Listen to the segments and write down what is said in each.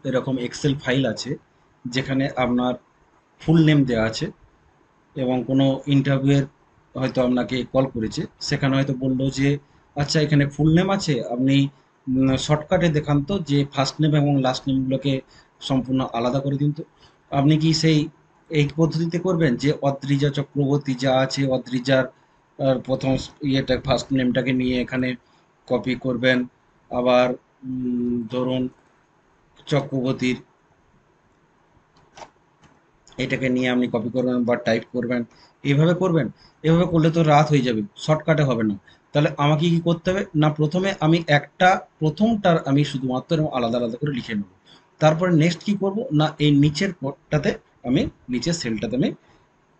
এরকম Excel file আছে যেখানে আপনার ফুল নেম দেওয়া আছে, এবং কোনো ইন্টারভিউয়ের হয়তো আপনাকে কল করেছে, সেখানে হয়তো বললো যে আচ্ছা এখানে ফুল নেম আছে, আপনি শর্টকাটে দেখান তো যে ফার্স্ট নেম এবং লাস্ট নেমগুলোকে সম্পূর্ণ আলাদা করে দিন তো। আপনি কি সেই এই পদ্ধতিতে করবেন যে অদ্রিজা চক্রবর্তী যা আছে অদ্রিজার প্রথম ইয়েটা ফার্স্ট নেমটাকে নিয়ে এখানে কপি করবেন, আবার ধরুন চক্রবর্তীর এটাকে নিয়ে আপনি কপি করবেন বা টাইপ করবেন, এভাবে করবেন? এভাবে করলে তো রাত হয়ে যাবে, শর্টকাটে হবে না। তাহলে আমাকে কি করতে হবে না, প্রথমে আমি একটা প্রথমটার আমি শুধুমাত্র এরকম আলাদা আলাদা করে লিখে নেব। তারপরে নেক্সট কি করব না, এই নিচের পদটাতে আমি নিচের সেলটাতে আমি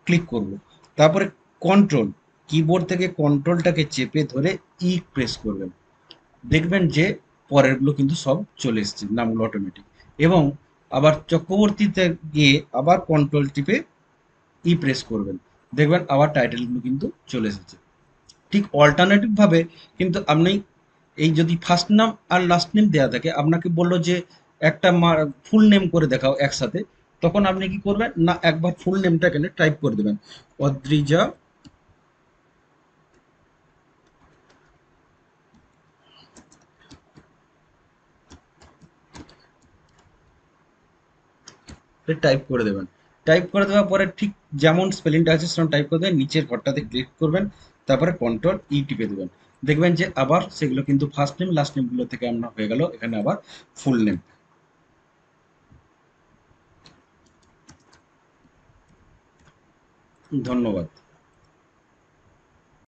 ক্লিক করব। তারপরে কন্ট্রোল, কিবোর্ড থেকে কন্ট্রোলটাকে চেপে ধরে প্রেস করবেন। দেখবেন যে পরেরগুলো কিন্তু সব চলে এসছে নামগুলো অটোমেটিক। এবং আবার চক্রবর্তীতে গিয়ে আবার কন্ট্রোল টিপে প্রেস করবেন, দেখবেন আবার টাইটেলগুলো কিন্তু চলে এসেছে। ঠিক অল্টারনেটিভ ভাবে কিন্তু আপনি এই যদি ফার্স্ট নাম আর লাস্ট নেম দেওয়া থাকে, আপনাকে বললো যে একটা ফুল নেম করে দেখাও একসাথে, তখন আপনি কি করবেন না, একবার ফুল নেমটা এখানে টাইপ করে দেবেন, অদ্রিজা, টাইপ করে দেবেন। টাইপ করে দেওয়ার পরে ঠিক যেমন স্পেলিংটা আছে সেরকম টাইপ করে দেবেন, নিচের ঘরটাতে ক্লিক করবেন, তারপরে কন্ট্রোল টিপে দেবেন। দেখবেন যে আবার সেগুলো কিন্তু ফার্স্ট নেম লাস্ট নেমগুলো থেকে আপনার হয়ে গেল এখানে আবার ফুল নেম। ধন্যবাদ।